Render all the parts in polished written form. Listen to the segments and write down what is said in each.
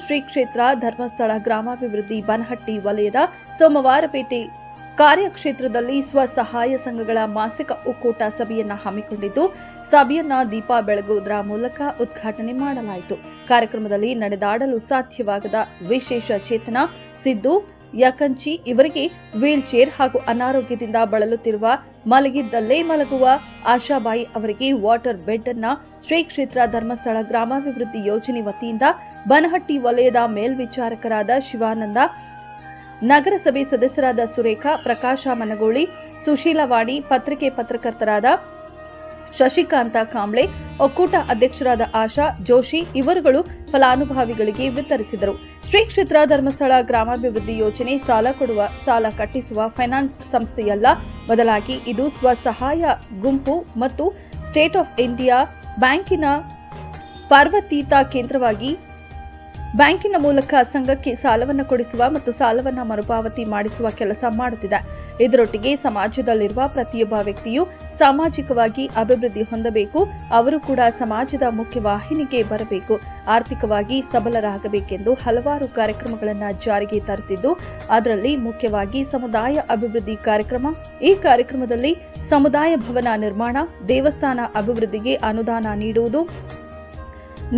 ಶ್ರೀ ಕ್ಷೇತ್ರ ಧರ್ಮಸ್ಥಳ ಗ್ರಾಮಾಭಿವೃದ್ಧಿ ಬನಹಟ್ಟಿ ವಲಯದ ಸೋಮವಾರಪೇಟೆ ಕಾರ್ಯಕ್ಷೇತ್ರದಲ್ಲಿ ಸ್ವಸಹಾಯ ಸಂಘಗಳ ಮಾಸಿಕ ಒಕ್ಕೂಟ ಸಭೆಯನ್ನ ಹಮ್ಮಿಕೊಂಡಿದ್ದು, ಸಭೆಯನ್ನ ದೀಪ ಬೆಳಗುವುದರ ಮೂಲಕ ಉದ್ಘಾಟನೆ ಮಾಡಲಾಯಿತು. ಕಾರ್ಯಕ್ರಮದಲ್ಲಿ ನಡೆದಾಡಲು ಸಾಧ್ಯವಾಗದ ವಿಶೇಷ ಚೇತನ ಸಿದ್ದು ಯಕಂಚಿ ಇವರಿಗೆ ವೀಲ್ ಚೇರ್ ಹಾಗೂ ಅನಾರೋಗ್ಯದಿಂದ ಬಳಲುತ್ತಿರುವ ಮಲಗಿದ್ದಲ್ಲೇ ಮಲಗುವ ಆಶಾಬಾಯಿ ಅವರಿಗೆ ವಾಟರ್ ಬೆಡ್ ಅನ್ನ ಶ್ರೀ ಕ್ಷೇತ್ರ ಧರ್ಮಸ್ಥಳ ಗ್ರಾಮಾಭಿವೃದ್ಧಿ ಯೋಜನೆ ವತಿಯಿಂದ ಬನಹಟ್ಟಿ ವಲಯದ ಮೇಲ್ವಿಚಾರಕರಾದ ಶಿವಾನಂದ, ನಗರಸಭೆ ಸದಸ್ಯರಾದ ಸುರೇಖಾ, ಪ್ರಕಾಶ ಮನಗೋಳಿ, ಸುಶೀಲವಾಣಿ, ಪತ್ರಿಕೆ ಪತ್ರಕರ್ತರಾದ ಶಶಿಕಾಂತ ಕಾಂಬ್ಳೆ, ಒಕ್ಕೂಟ ಅಧ್ಯಕ್ಷರಾದ ಆಶಾ ಜೋಶಿ ಇವರುಗಳು ಫಲಾನುಭವಿಗಳಿಗೆ ವಿತರಿಸಿದರು. ಶ್ರೀ ಕ್ಷೇತ್ರ ಧರ್ಮಸ್ಥಳ ಗ್ರಾಮಾಭಿವೃದ್ಧಿ ಯೋಜನೆ ಸಾಲ ಕೊಡುವ, ಸಾಲ ಕಟ್ಟಿಸುವ ಫೈನಾನ್ಸ್ ಸಂಸ್ಥೆಯಲ್ಲ, ಬದಲಾಗಿ ಇದು ಸ್ವಸಹಾಯ ಗುಂಪು ಮತ್ತು ಸ್ಟೇಟ್ ಆಫ್ ಇಂಡಿಯಾ ಬ್ಯಾಂಕಿನ ಪಾರ್ವತೀತ ಕೇಂದ್ರವಾಗಿ ಬ್ಯಾಂಕಿನ ಮೂಲಕ ಸಂಘಕ್ಕೆ ಸಾಲವನ್ನು ಕೊಡಿಸುವ ಮತ್ತು ಸಾಲವನ್ನು ಮರುಪಾವತಿ ಮಾಡಿಸುವ ಕೆಲಸ ಮಾಡುತ್ತಿದೆ. ಇದರೊಟ್ಟಿಗೆ ಸಮಾಜದಲ್ಲಿರುವ ಪ್ರತಿಯೊಬ್ಬ ವ್ಯಕ್ತಿಯು ಸಾಮಾಜಿಕವಾಗಿ ಅಭಿವೃದ್ಧಿ ಹೊಂದಬೇಕು, ಅವರು ಕೂಡ ಸಮಾಜದ ಮುಖ್ಯವಾಹಿನಿಗೆ ಬರಬೇಕು, ಆರ್ಥಿಕವಾಗಿ ಸಬಲರಾಗಬೇಕೆಂದು ಹಲವಾರು ಕಾರ್ಯಕ್ರಮಗಳನ್ನು ಜಾರಿಗೆ ತರುತ್ತಿದ್ದು, ಅದರಲ್ಲಿ ಮುಖ್ಯವಾಗಿ ಸಮುದಾಯ ಅಭಿವೃದ್ಧಿ ಕಾರ್ಯಕ್ರಮ. ಈ ಕಾರ್ಯಕ್ರಮದಲ್ಲಿ ಸಮುದಾಯ ಭವನ ನಿರ್ಮಾಣ, ದೇವಸ್ಥಾನ ಅಭಿವೃದ್ಧಿಗೆ ಅನುದಾನ ನೀಡುವುದು,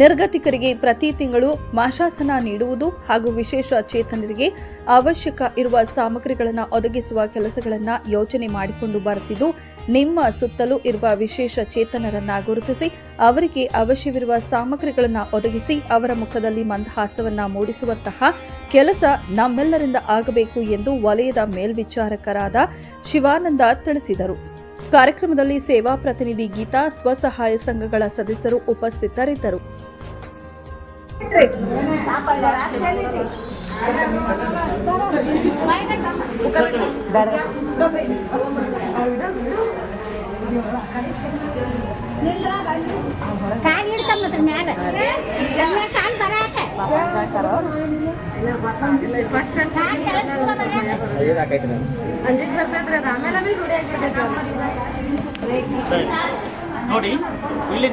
ನಿರ್ಗತಿಕರಿಗೆ ಪ್ರತಿ ತಿಂಗಳು ಮಾಶಾಸನ ನೀಡುವುದು ಹಾಗೂ ವಿಶೇಷ ಚೇತನರಿಗೆ ಅವಶ್ಯಕ ಇರುವ ಸಾಮಗ್ರಿಗಳನ್ನು ಒದಗಿಸುವ ಕೆಲಸಗಳನ್ನು ಯೋಜನೆ ಮಾಡಿಕೊಂಡು ಬರುತ್ತಿದ್ದು, ನಿಮ್ಮ ಸುತ್ತಲೂ ಇರುವ ವಿಶೇಷ ಚೇತನರನ್ನ ಗುರುತಿಸಿ ಅವರಿಗೆ ಅವಶ್ಯವಿರುವ ಸಾಮಗ್ರಿಗಳನ್ನು ಒದಗಿಸಿ ಅವರ ಮುಖದಲ್ಲಿ ಮಂದಹಾಸವನ್ನ ಮೂಡಿಸುವಂತಹ ಕೆಲಸ ನಮ್ಮೆಲ್ಲರಿಂದ ಆಗಬೇಕು ಎಂದು ವಲಯದ ಮೇಲ್ವಿಚಾರಕರಾದ ಶಿವಾನಂದ ತಿಳಿಸಿದರು. ಕಾರ್ಯಕ್ರಮದಲ್ಲಿ ಸೇವಾ ಪ್ರತಿನಿಧಿ ಗೀತಾ, ಸ್ವಸಹಾಯ ಸಂಘಗಳ ಸದಸ್ಯರು ಉಪಸ್ಥಿತರಿದ್ದರು. ನೋಡಿ ಇಲ್ಲಿ